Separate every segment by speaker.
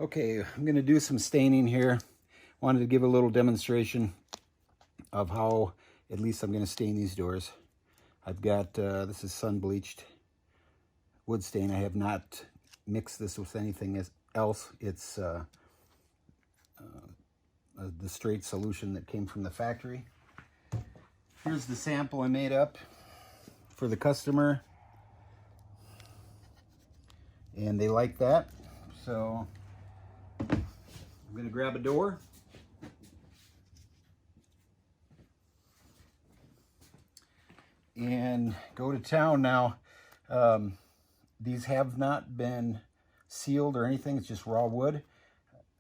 Speaker 1: Okay, I'm going to do some staining here. Wanted to give a little demonstration of how at least I'm going to stain these doors. I've got, this is sun bleached wood stain. I have not mixed this with anything else. It's the straight solution that came from the factory. Here's the sample I made up for the customer, and they like that. So I'm going to grab a door. And go to town now. These have not been sealed or anything. It's just raw wood.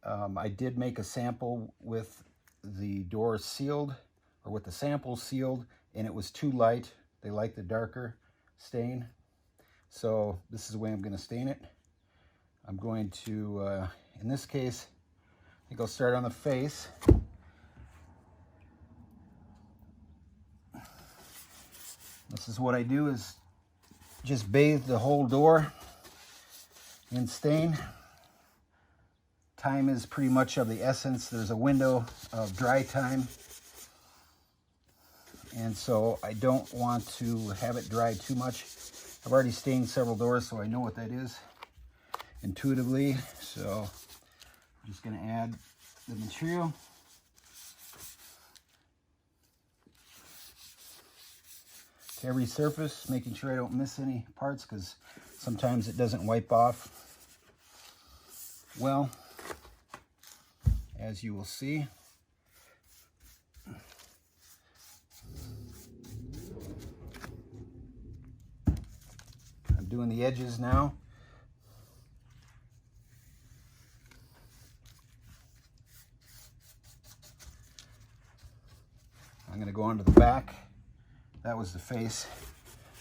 Speaker 1: I did make a sample with the door sealed, or with the sample sealed, and it was too light. They like the darker stain. So this is the way I'm going to stain it. I'm going to, in this case, I think I'll start on the face. This is what I do, is just bathe the whole door in stain. Time is pretty much of the essence. There's a window of dry time, and so I don't want to have it dry too much. I've already stained several doors, so I know what that is intuitively. So I'm just going to add the material. To every surface, making sure I don't miss any parts, because sometimes it doesn't wipe off well, as you will see. I'm doing the edges now. I'm going to go onto the back. That was the face.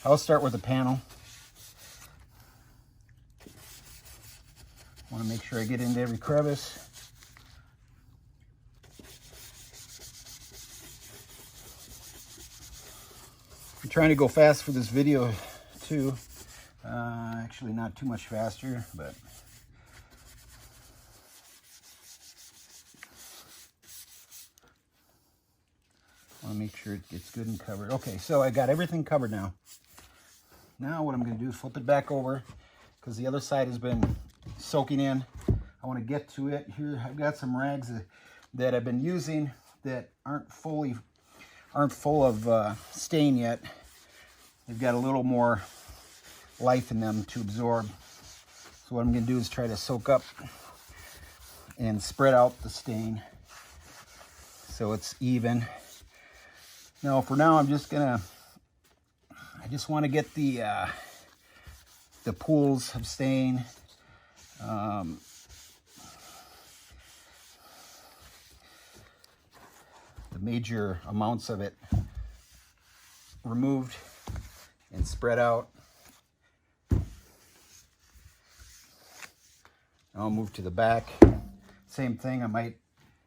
Speaker 1: I'll start with the panel. I want to make sure I get into every crevice. I'm trying to go fast for this video too. Actually not too much faster, but I want to make sure it gets good and covered. Okay, so I got everything covered now. Now what I'm going to do is flip it back over, because the other side has been soaking in. I want to get to it. Here I've got some rags that I've been using that aren't full of stain yet. They've got a little more life in them to absorb. So what I'm going to do is try to soak up and spread out the stain so it's even. Now, for now, I just want to get the pools of stain, the major amounts of it removed and spread out. I'll move to the back. Same thing, I might,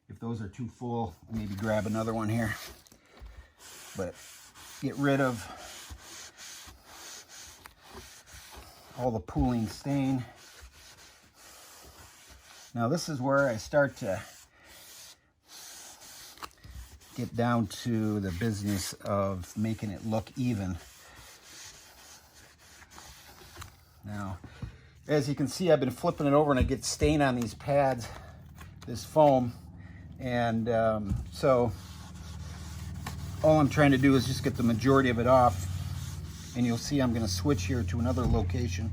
Speaker 1: if those are too full, maybe grab another one here. But get rid of all the pooling stain. Now this is where I start to get down to the business of making it look even. Now, as you can see, I've been flipping it over and I get stain on these pads, this foam, and so all I'm trying to do is just get the majority of it off, and you'll see I'm going to switch here to another location.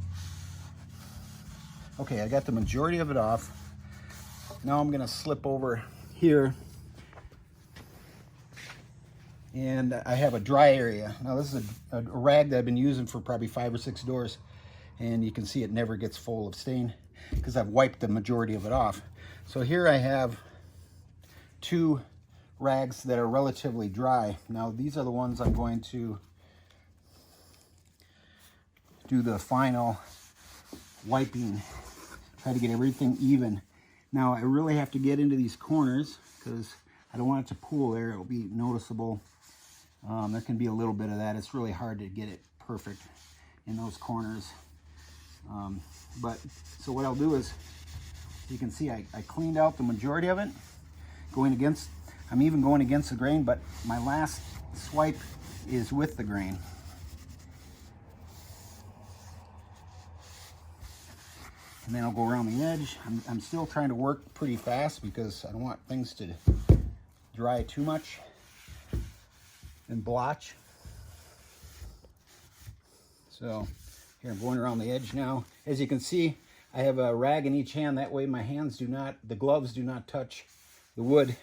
Speaker 1: Okay, I got the majority of it off. Now I'm going to slip over here, and I have a dry area. Now this is a rag that I've been using for probably 5 or 6 doors, and you can see it never gets full of stain because I've wiped the majority of it off. So here I have 2 rags that are relatively dry. Now these are the ones I'm going to do the final wiping, try to get everything even. Now I really have to get into these corners because I don't want it to pool there. It'll be noticeable. There can be a little bit of that. It's really hard to get it perfect in those corners. So what I'll do is You can see I cleaned out the majority of it. I'm even going against the grain, but my last swipe is with the grain. And then I'll go around the edge. I'm still trying to work pretty fast because I don't want things to dry too much and blotch. So here I'm going around the edge now. As you can see, I have a rag in each hand. That way my hands the gloves do not touch the wood,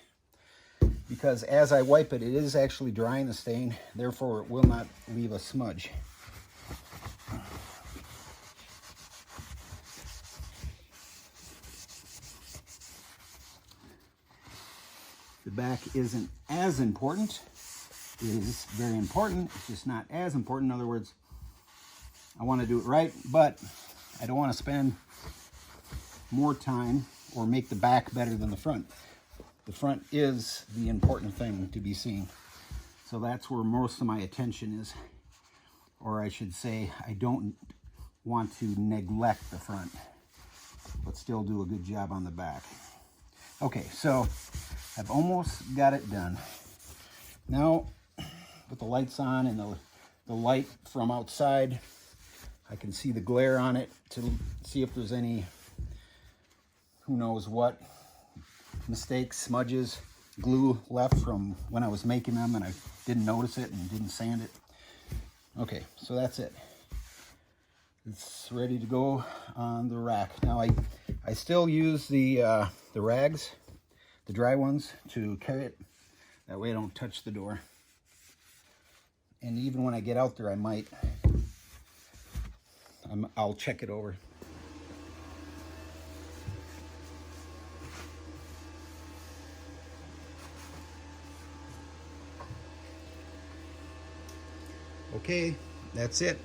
Speaker 1: because as I wipe it, it is actually drying the stain. Therefore, it will not leave a smudge. The back isn't as important. It is very important. It's just not as important. In other words, I want to do it right, but I don't want to spend more time or make the back better than the front. The front is the important thing to be seen. So that's where most of my attention is. Or I should say, I don't want to neglect the front, but still do a good job on the back. Okay, so I've almost got it done. Now, with the lights on and the light from outside, I can see the glare on it to see if there's any, who knows what, mistakes, smudges, glue left from when I was making them and I didn't notice it and didn't sand it. Okay, so that's it. It's ready to go on the rack. Now I still use the rags, the dry ones, to carry it. That way I don't touch the door. And even when I get out there, I'll check it over. Okay, that's it.